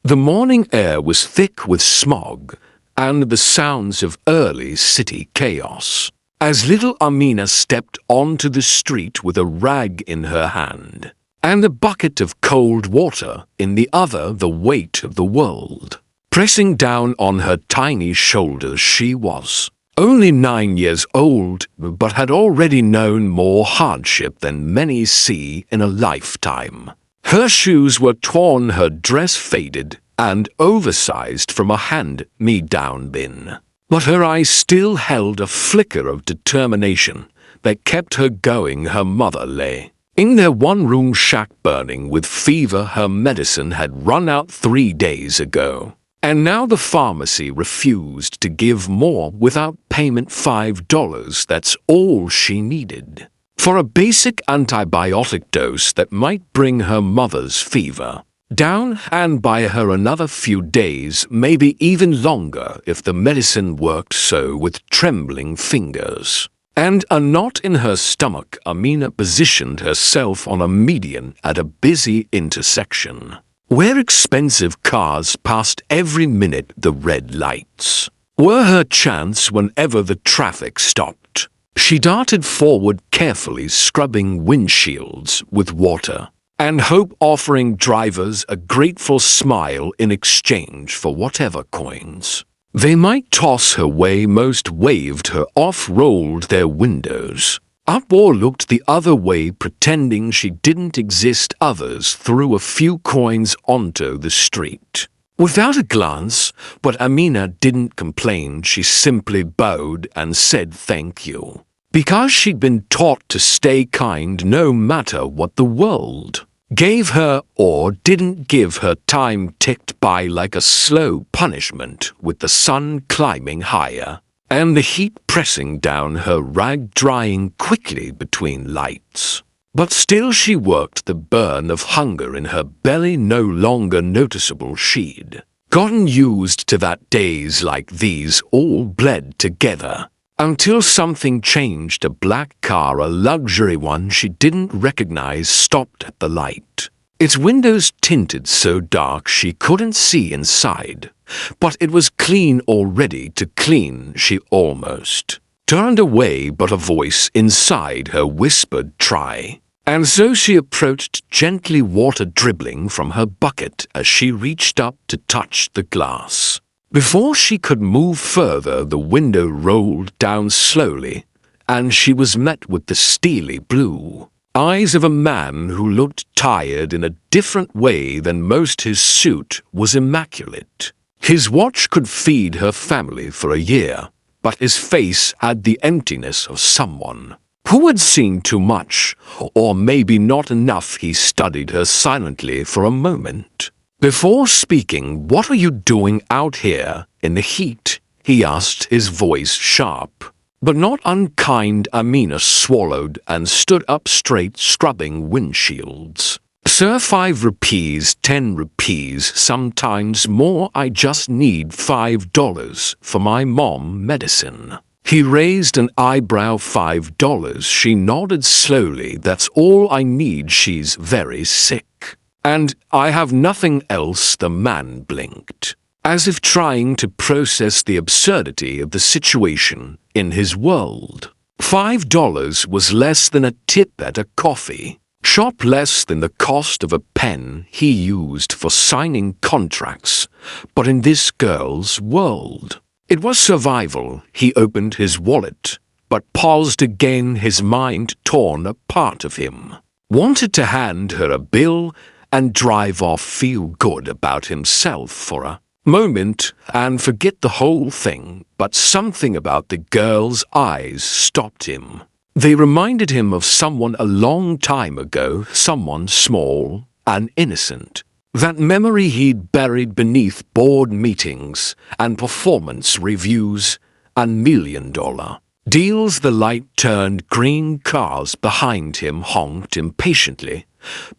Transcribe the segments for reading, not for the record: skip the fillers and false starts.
The morning air was thick with smog and the sounds of early city chaos. As little Amina stepped onto the street with a rag in her hand, and a bucket of cold water in the other, the weight of the world pressing down on her tiny shoulders, she was only 9 years old, but had already known more hardship than many see in a lifetime. Her shoes were torn, her dress faded and oversized from a hand-me-down bin. But her eyes still held a flicker of determination that kept her going. Her mother lay in their one-room shack burning with fever. Her medicine had run out 3 days ago, and now the pharmacy refused to give more without payment. $5, that's all she needed for a basic antibiotic dose that might bring her mother's fever down and buy her another few days, maybe even longer if the medicine worked. So with trembling fingers and a knot in her stomach, Amina positioned herself on a median at a busy intersection where expensive cars passed every minute. The red lights were her chance. Whenever the traffic stopped, she darted forward, carefully scrubbing windshields with water and hope, offering drivers a grateful smile in exchange for whatever coins they might toss her way. Most waved her off, rolled their windows up, or looked the other way, pretending she didn't exist. Others threw a few coins onto the street without a glance, but Amina didn't complain. She simply bowed and said thank you, because she'd been taught to stay kind no matter what the world gave her or didn't give her. Time ticked by like a slow punishment, with the sun climbing higher and the heat pressing down her rag, drying quickly between lights. But still she worked, the burn of hunger in her belly no longer noticeable. She'd gotten used to that. Days like these all bled together until something changed. A black car, a luxury one she didn't recognize, stopped at the light. Its windows tinted so dark she couldn't see inside, but it was clean, all ready to clean. She almost turned away, but a voice inside her whispered, "Try." And so she approached, gently, water dribbling from her bucket as she reached up to touch the glass. Before she could move further, the window rolled down slowly, and she was met with the steely blue eyes of a man who looked tired in a different way than most. His suit was immaculate. His watch could feed her family for a year, but his face had the emptiness of someone who had seen too much, or maybe not enough. He studied her silently for a moment before speaking. "What are you doing out here in the heat?" he asked, his voice sharp but not unkind. Amina swallowed and stood up straight, scrubbing windshields. "Sir, 5 rupees, 10 rupees, sometimes more. I just need $5 for my mom medicine." He raised an eyebrow. $5? She nodded slowly. "That's all I need. She's very sick, and I have nothing else." The man blinked, as if trying to process the absurdity of the situation in his world. $5 was less than a tip at a coffee shop, less than the cost of a pen he used for signing contracts. But in this girl's world, it was survival. He opened his wallet, but paused again, his mind torn. A part of him wanted to hand her a bill and drive off, feel good about himself for a moment and forget the whole thing. But something about the girl's eyes stopped him. They reminded him of someone a long time ago, someone small and innocent. That memory he'd buried beneath board meetings and performance reviews and $1,000,000 deals. The light turned green. Cars behind him honked impatiently,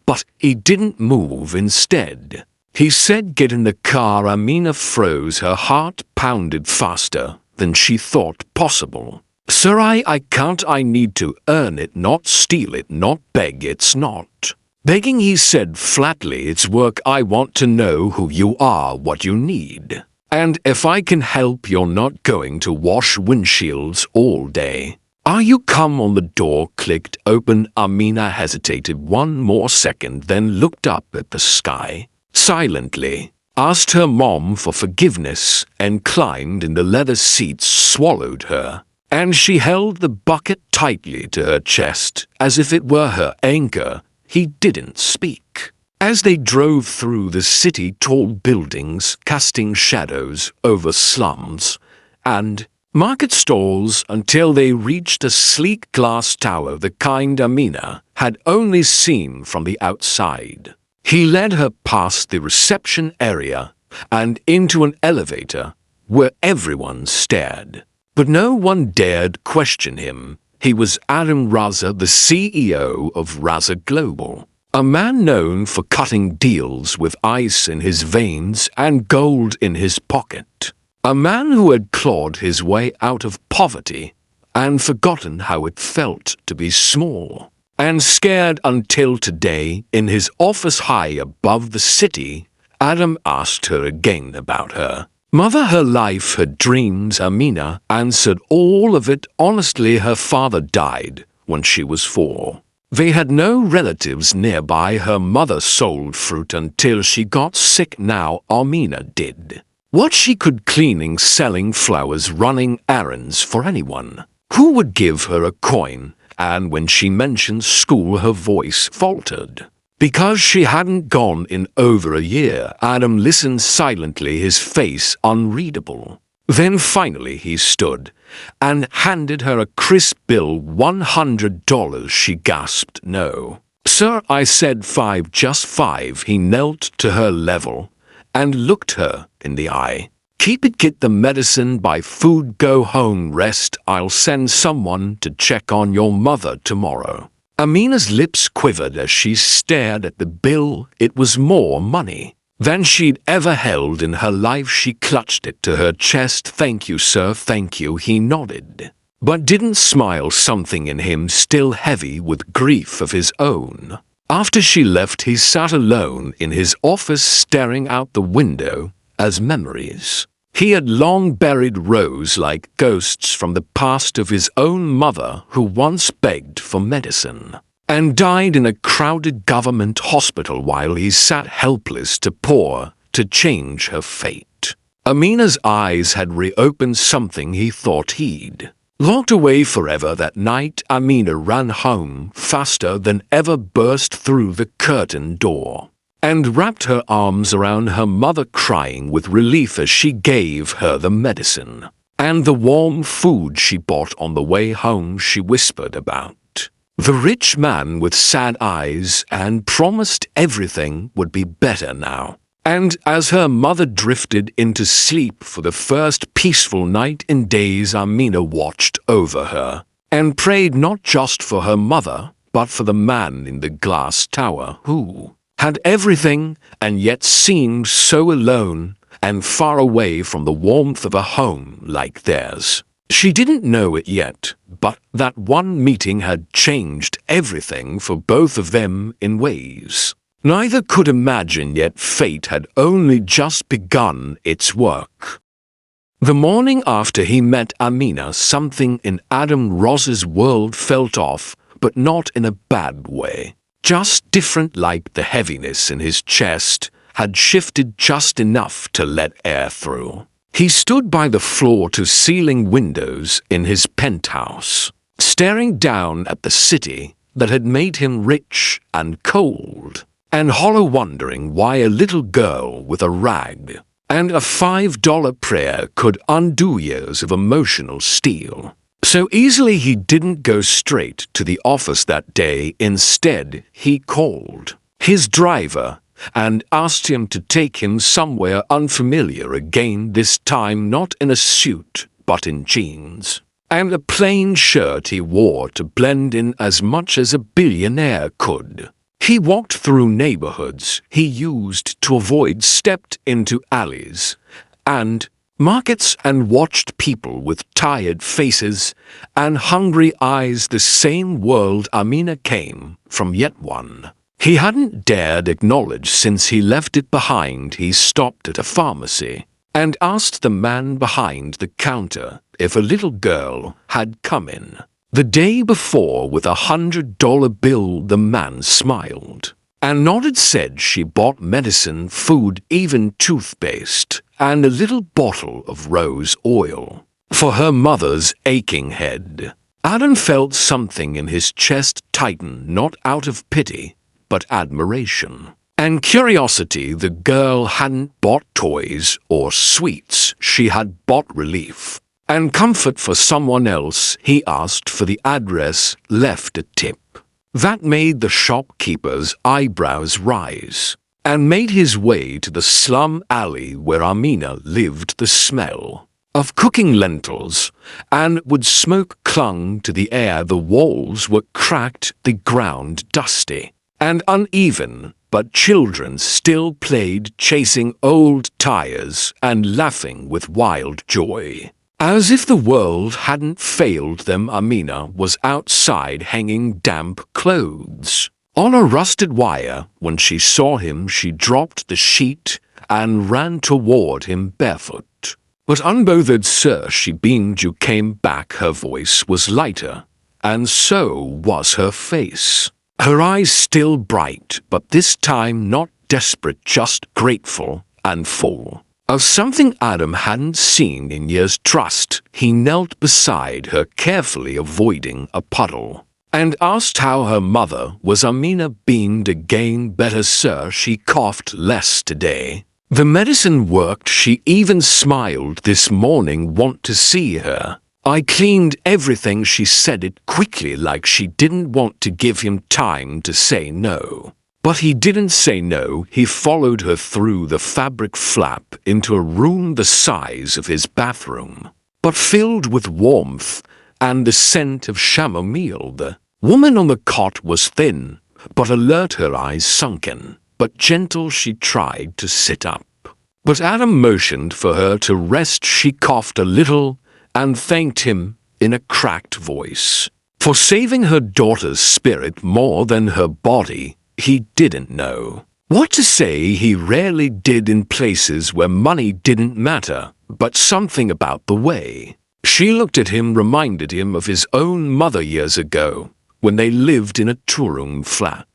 but he didn't move. Instead, he said, "Get in the car." Amina froze. Her heart pounded faster than she thought possible. "Sir, I can't. I need to earn it, not steal it, not beg. It's not Begging, he said flatly, "It's work. I want to know who you are, what you need. And if I can help, you're not going to wash windshields all day." "Are you come?" On the door clicked open. Amina hesitated one more second, then looked up at the sky, silently, asked her mom for forgiveness, and climbed in the leather seats, swallowed her. And she held the bucket tightly to her chest, as if it were her anchor. He didn't speak. As they drove through the city, tall buildings casting shadows over slums and market stalls, until they reached a sleek glass tower, the kind Amina had only seen from the outside. He led her past the reception area and into an elevator where everyone stared. But no one dared question him. He was Adam Raza, the CEO of Raza Global, a man known for cutting deals with ice in his veins and gold in his pocket. A man who had clawed his way out of poverty and forgotten how it felt to be small and scared until today. In his office high above the city, Adam asked her again about her mother, her life, her dreams. Amina answered all of it honestly. Her father died when she was 4. They had no relatives nearby. Her mother sold fruit until she got sick. Now Amina did what she could: cleaning, selling flowers, running errands for anyone who would give her a coin. And when she mentioned school, her voice faltered, because she hadn't gone in over a year. Adam listened silently, his face unreadable. Then finally he stood and handed her a crisp bill. $100. She gasped. "No, sir." I said 5, just 5. He knelt to her level and looked her in the eye. "Keep it, get the medicine, buy food, go home, rest. I'll send someone to check on your mother tomorrow." Amina's lips quivered as she stared at the bill. It was more money than she'd ever held in her life. She clutched it to her chest. "Thank you, sir, thank you." He nodded, but didn't smile, something in him still heavy with grief of his own. After she left, he sat alone in his office, staring out the window as memories he had long buried rose like ghosts from the past of his own mother, who once begged for medicine and died in a crowded government hospital while he sat helpless to pour to change her fate. Amina's eyes had reopened, something he thought he'd locked away forever. That night, Amina ran home faster than ever, burst through the curtain door, and wrapped her arms around her mother, crying with relief as she gave her the medicine and the warm food she bought on the way home. She whispered about the rich man with sad eyes and promised everything would be better now. And as her mother drifted into sleep for the first peaceful night in days, Amina watched over her and prayed, not just for her mother, but for the man in the glass tower who had everything and yet seemed so alone and far away from the warmth of a home like theirs. She didn't know it yet, but that one meeting had changed everything for both of them in ways neither could imagine, yet fate had only just begun its work. The morning after he met Amina, something in Adam Ross's world felt off, but not in a bad way. Just different, like the heaviness in his chest had shifted just enough to let air through. He stood by the floor-to-ceiling windows in his penthouse, staring down at the city that had made him rich and cold and hollow, wondering why a little girl with a rag and a $5 prayer could undo years of emotional steel so easily. He didn't go straight to the office that day. Instead, he called his driver and asked him to take him somewhere unfamiliar again, this time not in a suit but in jeans and a plain shirt he wore to blend in as much as a billionaire could. He walked through neighborhoods he used to avoid, stepped into alleys and markets, and watched people with tired faces and hungry eyes. The same world Amina came from, yet one he hadn't dared acknowledge since he left it behind. He stopped at a pharmacy and asked the man behind the counter if a little girl had come in the day before with $100 bill. The man smiled and nodded, said she bought medicine, food, even toothpaste, and a little bottle of rose oil for her mother's aching head. Adam felt something in his chest tighten, not out of pity, but admiration and curiosity. The girl hadn't bought toys or sweets. She had bought relief and comfort for someone else. He asked for the address, left a tip. That made the shopkeeper's eyebrows rise, and made his way to the slum alley where Amina lived. The smell of cooking lentils and wood smoke clung to the air. The walls were cracked, the ground dusty and uneven, but children still played, chasing old tires and laughing with wild joy. As if the world hadn't failed them, Amina was outside hanging damp clothes on a rusted wire. When she saw him, she dropped the sheet and ran toward him barefoot. But unbothered, "Sir," she beamed. "You came back." Her voice was lighter, and so was her face. Her eyes still bright, but this time not desperate, just grateful and full of something Adam hadn't seen in years. Trust. He knelt beside her, carefully avoiding a puddle, and asked how her mother was. Amina beamed again. "Better, sir. She coughed less today. The medicine worked." She even smiled. "This morning. Want to see her?" "I cleaned everything." She said it quickly, like she didn't want to give him time to say no. But he didn't say no. He followed her through the fabric flap into a room the size of his bathroom, but filled with warmth and the scent of chamomile. The woman on the cot was thin but alert, her eyes sunken but gentle. She tried to sit up, but Adam motioned for her to rest. She coughed a little and thanked him in a cracked voice for saving her daughter's spirit more than her body. He didn't know what to say. He rarely did in places where money didn't matter, but something about the way she looked at him reminded him of his own mother years ago, when they lived in a two-room flat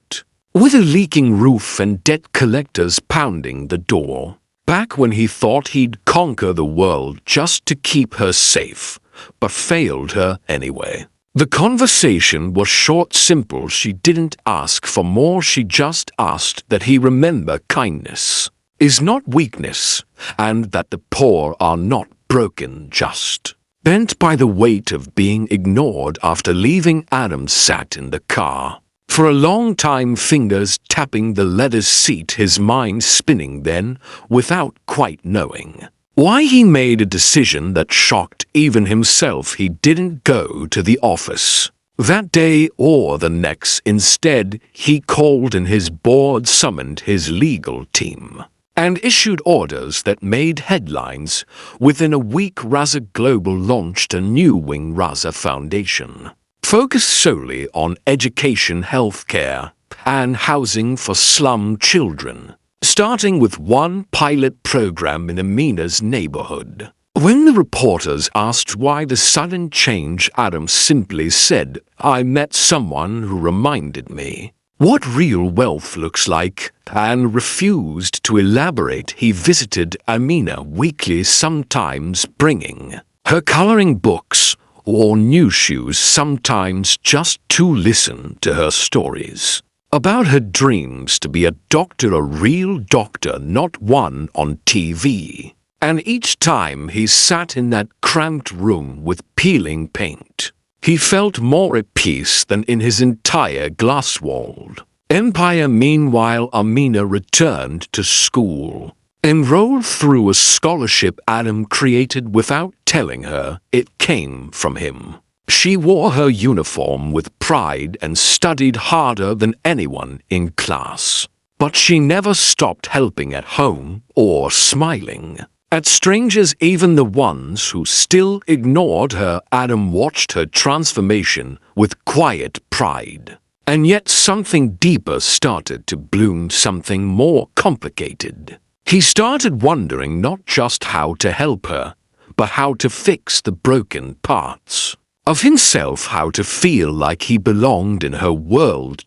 with a leaking roof and debt collectors pounding the door. Back when he thought he'd conquer the world just to keep her safe, but failed her anyway. The conversation was short, simple. She didn't ask for more. She just asked that he remember kindness is not weakness, and that the poor are not broken, just bent by the weight of being ignored. After leaving, Adam sat in the car for a long time, fingers tapping the leather seat, his mind spinning. Then, without quite knowing why, he made a decision that shocked even himself. He didn't go to the office that day or the next. Instead, he called in his board, summoned his legal team, and issued orders that made headlines. Within a week, Raza Global launched a new wing, Raza Foundation, focused solely on education, healthcare, and housing for slum children, starting with one pilot program in Amina's neighborhood. When the reporters asked why the sudden change, Adam simply said, "I met someone who reminded me what real wealth looks like," and refused to elaborate. He visited Amina weekly, sometimes bringing her coloring books or new shoes, sometimes just to listen to her stories about her dreams to be a doctor, a real doctor, not one on TV. And each time he sat in that cramped room with peeling paint, he felt more at peace than in his entire glass-walled empire. Meanwhile, Amina returned to school, enrolled through a scholarship Adam created without telling her it came from him. She wore her uniform with pride and studied harder than anyone in class. But she never stopped helping at home or smiling at strangers, even the ones who still ignored her. Adam watched her transformation with quiet pride. And yet something deeper started to bloom, something more complicated. He started wondering not just how to help her, but how to fix the broken parts of himself, how to feel like he belonged in her world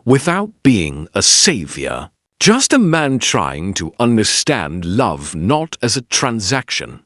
without being a savior. Just a man trying to understand love not as a transaction,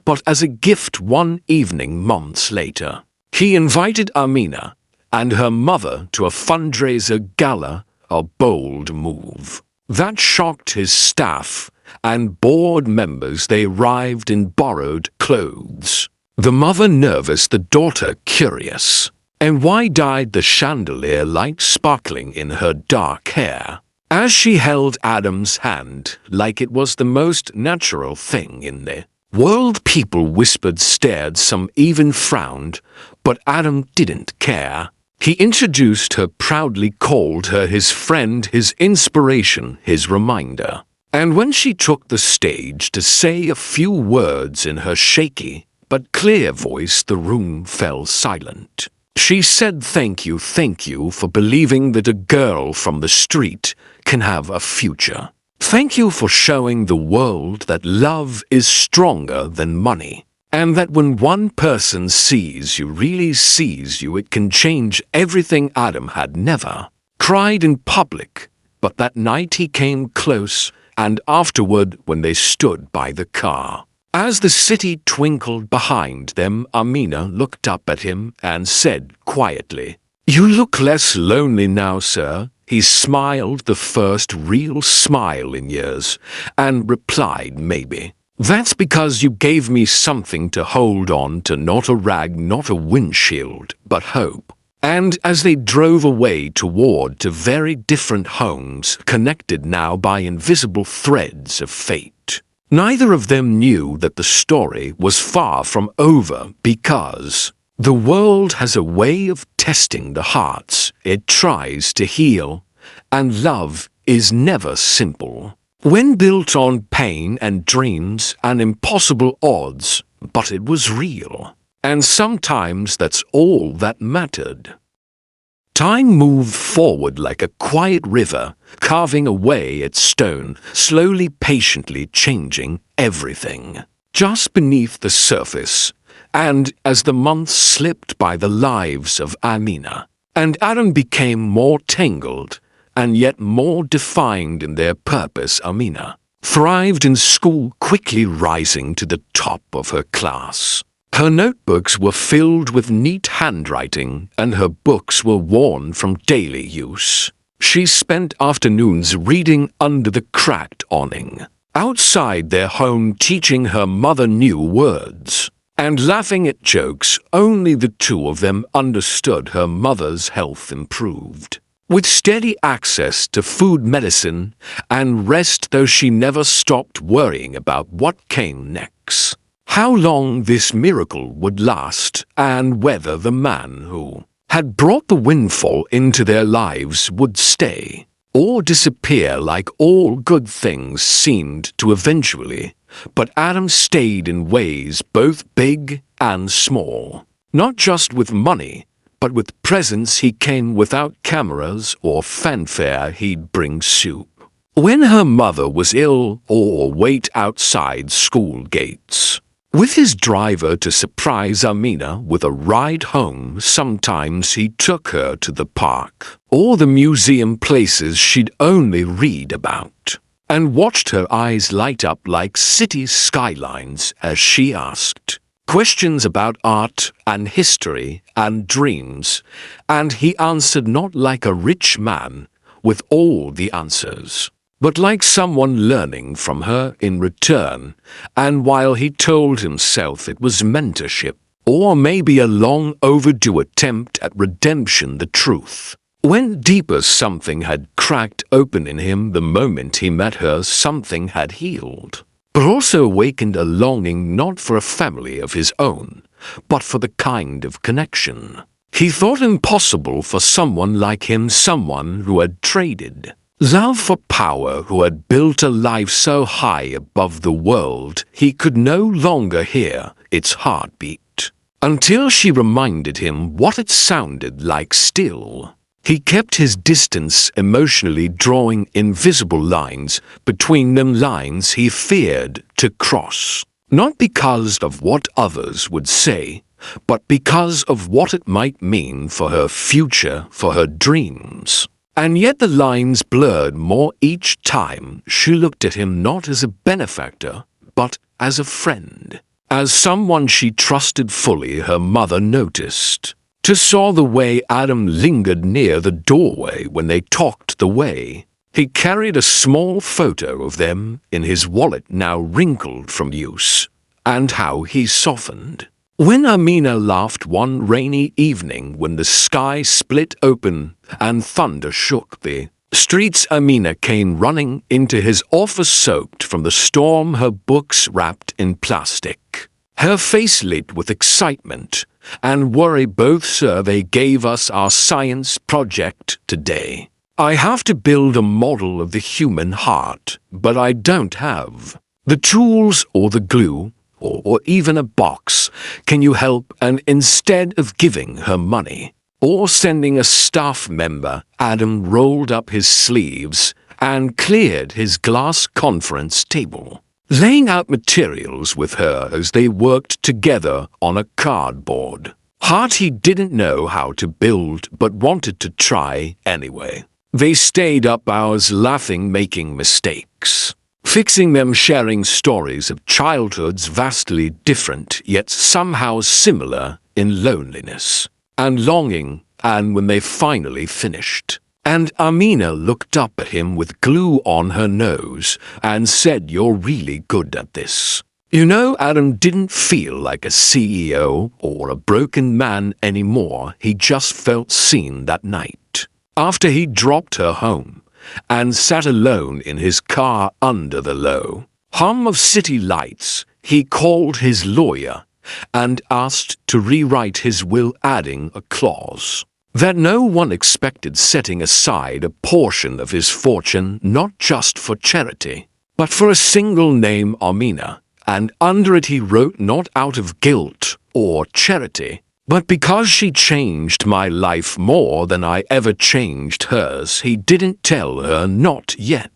but as a gift. One evening months later, he invited Amina and her mother to a fundraiser gala, a bold move that shocked his staff and board members. They arrived in borrowed clothes. The mother nervous, the daughter curious. And wide-eyed, the chandelier light sparkling in her dark hair, as she held Adam's hand like it was the most natural thing in the world. People whispered, stared, some even frowned, but Adam didn't care. He introduced her proudly, called her his friend, his inspiration, his reminder. And when she took the stage to say a few words in her shaky but clear voice, the room fell silent. She said, thank you for believing that a girl from the street can have a future. Thank you for showing the world that love is stronger than money. And that when one person sees you, really sees you, it can change everything. Adam had never cried in public, but that night he came close, and afterward when they stood by the car, as the city twinkled behind them, Amina looked up at him and said quietly, "You look less lonely now, sir." He smiled, the first real smile in years, and replied, "Maybe that's because you gave me something to hold on to, not a rag, not a windshield, but hope." And as they drove away toward two very different homes, connected now by invisible threads of fate, neither of them knew that the story was far from over, because the world has a way of testing the hearts it tries to heal, and love is never simple when built on pain and dreams and impossible odds, but it was real, and sometimes that's all that mattered. Time moved forward like a quiet river, carving away at stone, slowly, patiently changing everything just beneath the surface. And as the months slipped by, the lives of Amina and Adam became more tangled and yet more defined in their purpose. Amina thrived in school, quickly rising to the top of her class. Her notebooks were filled with neat handwriting, and her books were worn from daily use. She spent afternoons reading under the cracked awning outside their home, teaching her mother new words and laughing at jokes only the two of them understood. Her mother's health improved, with steady access to food, medicine, and rest, though she never stopped worrying about what came next, how long this miracle would last, and whether the man who had brought the windfall into their lives would stay or disappear like all good things seemed to eventually. But Adam stayed in ways both big and small, not just with money, but with presence. He came without cameras or fanfare. He'd bring soup when her mother was ill, or wait outside school gates with his driver to surprise Amina with a ride home. Sometimes he took her to the park or the museum, places she'd only read about, and watched her eyes light up like city skylines as she asked questions about art and history and dreams, and he answered not like a rich man with all the answers, but like someone learning from her in return. And while he told himself it was mentorship, or maybe a long overdue attempt at redemption, the truth went deeper. Something had cracked open in him the moment he met her. Something had healed, but also awakened a longing not for a family of his own, but for the kind of connection he thought impossible for someone like him, someone who had traded love for power, who had built a life so high above the world he could no longer hear its heartbeat, until she reminded him what it sounded like still. He kept his distance emotionally, drawing invisible lines between them, lines he feared to cross. Not because of what others would say, but because of what it might mean for her future, for her dreams. And yet the lines blurred more each time she looked at him, not as a benefactor, but as a friend. As someone she trusted fully. Her mother noticed. To saw the way Adam lingered near the doorway when they talked, the way he carried a small photo of them in his wallet, now wrinkled from use, and how he softened when Amina laughed one rainy evening when the sky split open and thunder shook the streets. Amina came running into his office, soaked from the storm, her books wrapped in plastic, her face lit with excitement and worry both. "Sir, they gave us our science project today. I have to build a model of the human heart, but I don't have the tools or the glue or even a box. Can you help?" And instead of giving her money or sending a staff member, Adam rolled up his sleeves and cleared his glass conference table, laying out materials with her as they worked together on a cardboard heart he didn't know how to build but wanted to try anyway. They stayed up hours laughing, making mistakes, fixing them, sharing stories of childhoods vastly different yet somehow similar in loneliness and longing. And when they finally finished, and Amina looked up at him with glue on her nose and said, "You're really good at this." You know, Adam didn't feel like a CEO or a broken man anymore. He just felt seen that night, after he dropped her home and sat alone in his car under the low hum of city lights. He called his lawyer and asked to rewrite his will, adding a clause that no one expected, setting aside a portion of his fortune not just for charity, but for a single name, Amina. And under it he wrote, "Not out of guilt or charity, but because she changed my life more than I ever changed hers." He didn't tell her, not yet.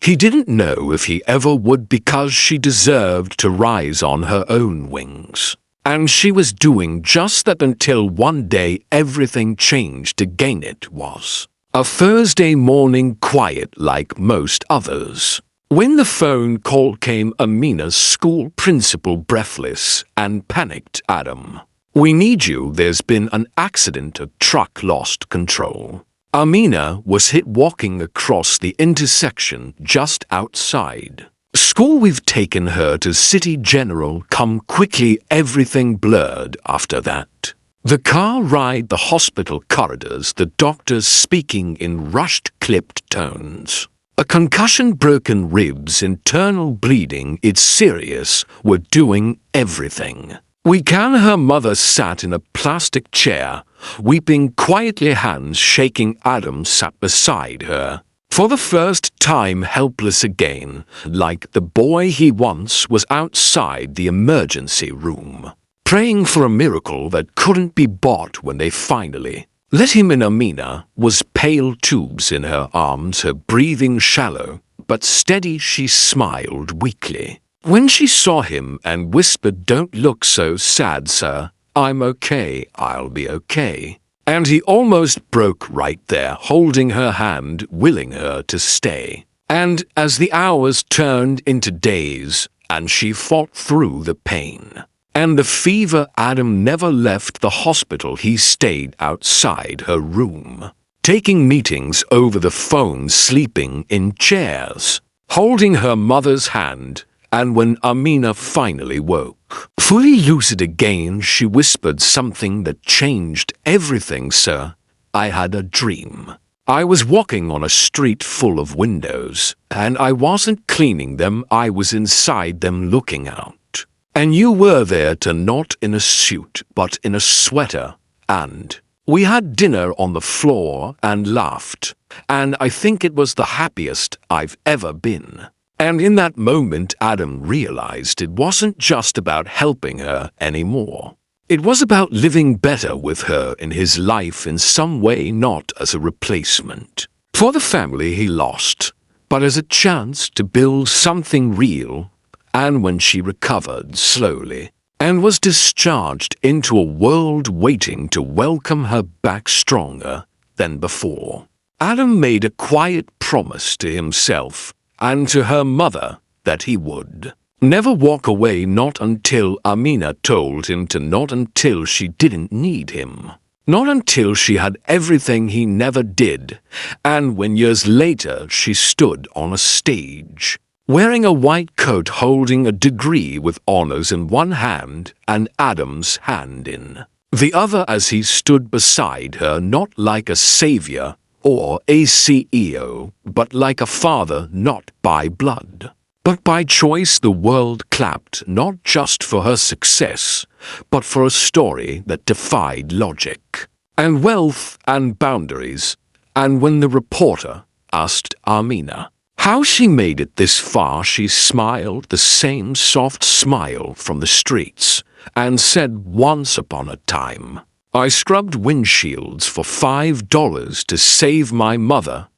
He didn't know if he ever would, because she deserved to rise on her own wings. And she was doing just that until one day everything changed again. It was a Thursday morning, quiet like most others, when the phone call came. Amina's school principal, breathless and panicked. "Adam, we need you. There's been an accident. A truck lost control." Amina was hit walking across the intersection just outside school. "We've taken her to City General. Come quickly." Everything blurred after that. The car ride, the hospital corridors, the doctors speaking in rushed, clipped tones. A concussion, broken ribs, internal bleeding. "It's serious. We're doing everything we can." Her mother sat in a plastic chair, weeping quietly, hands shaking. Adam sat beside her, for the first time helpless again, like the boy he once was outside the emergency room, praying for a miracle that couldn't be bought. When they finally let him in, Amina was pale, tubes in her arms, her breathing shallow but steady. She smiled weakly when she saw him and whispered, "Don't look so sad, sir. I'm okay. I'll be okay." And he almost broke right there, holding her hand, willing her to stay. And as the hours turned into days and she fought through the pain and the fever, Adam never left the hospital. He stayed outside her room, taking meetings over the phone, sleeping in chairs, holding her mother's hand. And when Amina finally woke, fully lucid again, she whispered something that changed everything. "Sir, I had a dream. I was walking on a street full of windows, and I wasn't cleaning them. I was inside them looking out. And you were there, too, not in a suit, but in a sweater. And we had dinner on the floor and laughed. And I think it was the happiest I've ever been." And in that moment, Adam realized it wasn't just about helping her anymore. It was about living better with her in his life in some way, not as a replacement for the family he lost, but as a chance to build something real. And when she recovered slowly and was discharged into a world waiting to welcome her back stronger than before, Adam made a quiet promise to himself and to her mother that he would never walk away, not until Amina told him to, not until she didn't need him, not until she had everything he never did. And when years later she stood on a stage, wearing a white coat, holding a degree with honors in one hand and Adam's hand in the other, as he stood beside her, not like a savior or a CEO, but like a father, not by blood, but by choice, the world clapped, not just for her success, but for a story that defied logic and wealth and boundaries. And when the reporter asked Amina how she made it this far, she smiled the same soft smile from the streets and said, "Once upon a time, I scrubbed windshields for $5 to save my mother,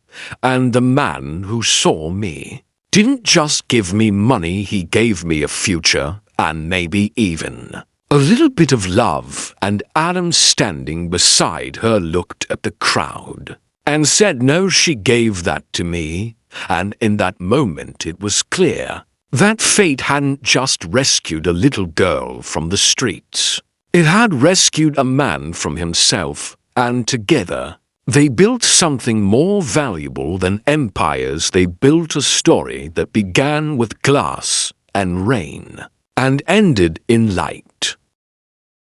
and the man who saw me didn't just give me money, he gave me a future and maybe even a little bit of love." And Adam, standing beside her, looked at the crowd and said, "No, she gave that to me." And in that moment it was clear that fate hadn't just rescued a little girl from the streets. It had rescued a man from himself, and together they built something more valuable than empires. They built a story that began with glass and rain and ended in light.